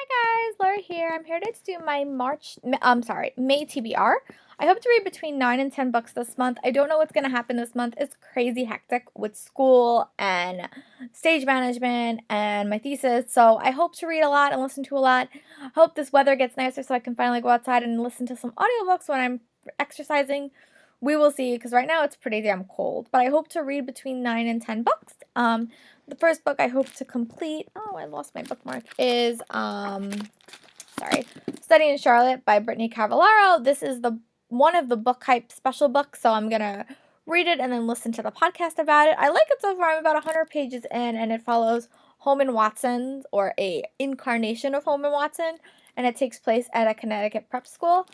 Hi guys, Laura here. I'm here to do my May TBR. I hope to read between 9 and 10 books this month. I don't know what's going to happen this month. It's crazy hectic with school and stage management and my thesis. So I hope to read a lot and listen to a lot. I hope this weather gets nicer so I can finally go outside and listen to some audiobooks when I'm exercising. We will see, because right now it's pretty damn cold. But I hope to read between 9 and 10 books. The first book I hope to complete, I lost my bookmark, is, Study in Charlotte by Brittany Cavallaro. This is one of the Book Hype special books, so I'm going to read it and then listen to the podcast about it. I like it so far. I'm about 100 pages in, and it follows Holman Watson, or a incarnation of Holman Watson, and it takes place at a Connecticut prep school.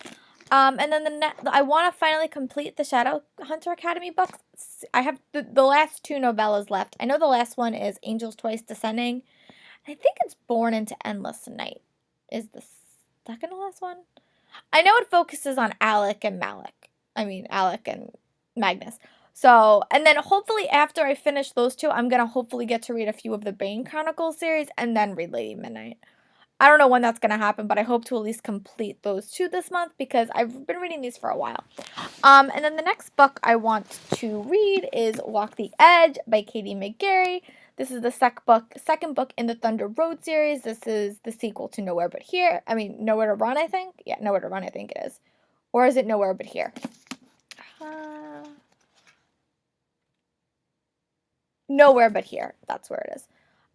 And then I want to finally complete the Shadowhunter Academy books. I have the last two novellas left. I know the last one is Angels Twice Descending. I think it's Born into Endless Night is the second to last one. I know it focuses on Alec and Magnus. So, and then hopefully after I finish those two, I'm going to hopefully get to read a few of the Bane Chronicles series and then read Lady Midnight. I don't know when that's going to happen, but I hope to at least complete those two this month because I've been reading these for a while. And then the next book I want to read is Walk the Edge by Katie McGarry. This is the second book in the Thunder Road series. This is the sequel to Nowhere But Here. Nowhere to Run, I think. Yeah, Nowhere to Run, I think it is. Or is it Nowhere But Here? Nowhere But Here. That's where it is.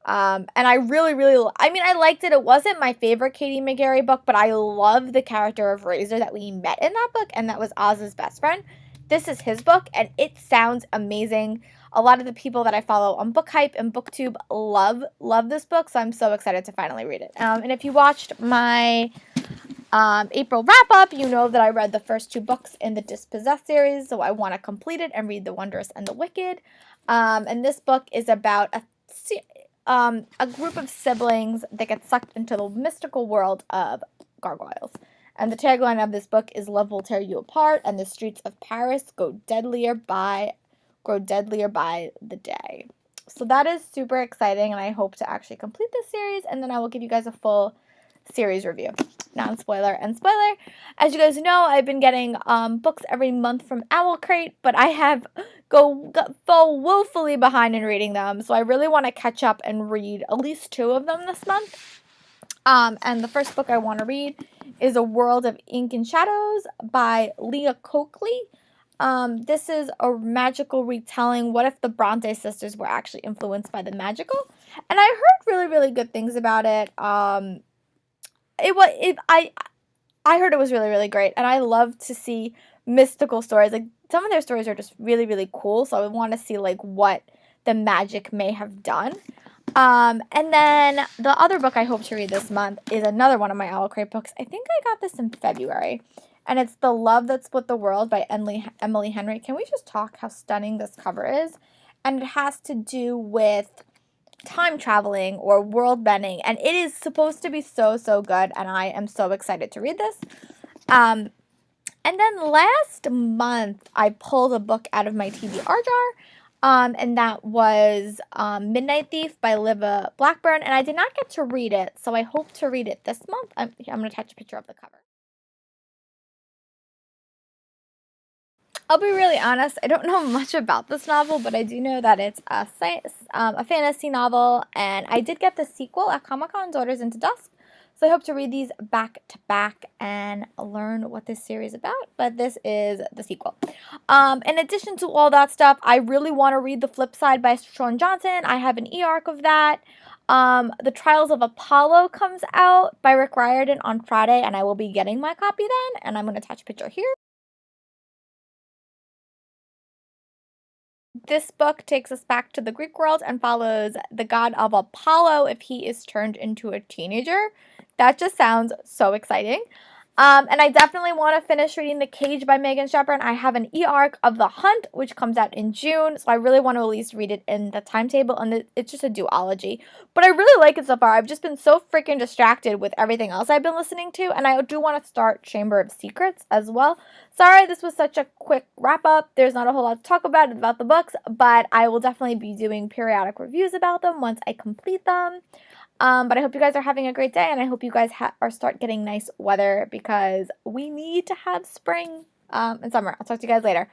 And I really, I liked it. It wasn't my favorite Katie McGarry book, but I love the character of Razor that we met in that book, and that was Oz's best friend. This is his book, and it sounds amazing. A lot of the people that I follow on Book Hype and BookTube love this book, so I'm so excited to finally read it. And if you watched my April wrap-up, you know that I read the first two books in the Dispossessed series, so I want to complete it and read The Wondrous and the Wicked. And this book is about a group of siblings that get sucked into the mystical world of gargoyles. And the tagline of this book is "Love will tear you apart, and the streets of Paris grow deadlier by the day." So that is super exciting, and I hope to actually complete this series, and then I will give you guys a full series review. Non-spoiler and spoiler. As you guys know, I've been getting books every month from Owl Crate, but I have fall woefully behind in reading them, so I really want to catch up and read at least two of them this month. And the first book I want to read is A World of Ink and Shadows by Leah Coakley. This is a magical retelling. What if the Bronte sisters were actually influenced by the magical? And I heard really good things about it. I heard it was really great, and I love to see mystical stories. Like, some of their stories are just really cool, so I want to see like what the magic may have done. And then the other book I hope to read this month is another one of my Owl Crate books. I think I got this in February, and it's The Love That Split the World by Emily Henry. Can we just talk how stunning this cover is? And it has to do with time traveling or world bending, and it is supposed to be so good, and I am so excited to read this. And then last month I pulled a book out of my TBR jar, and that was Midnight Thief by Liva Blackburn, and I did not get to read it, so I hope to read it this month. I'm going to attach a picture of the cover. I'll be really honest, I don't know much about this novel, but I do know that it's a fantasy novel, and I did get the sequel at Comic-Con, Daughters Into Dusk, so I hope to read these back to back and learn what this series is about, but this is the sequel. In addition to all that stuff, I really want to read The Flip Side by Sean Johnson. I have an e-arc of that. The Trials of Apollo comes out by Rick Riordan on Friday, and I will be getting my copy then, and I'm going to attach a picture here. This book takes us back to the Greek world and follows the god of Apollo if he is turned into a teenager. That just sounds so exciting. And I definitely want to finish reading The Cage by Megan Shepherd. I have an e-arc of The Hunt, which comes out in June, so I really want to at least read it in the timetable, and it's just a duology. But I really like it so far. I've just been so freaking distracted with everything else I've been listening to, and I do want to start Chamber of Secrets as well. Sorry, this was such a quick wrap-up. There's not a whole lot to talk about the books, but I will definitely be doing periodic reviews about them once I complete them. But I hope you guys are having a great day, and I hope you guys are start getting nice weather because we need to have spring and summer. I'll talk to you guys later.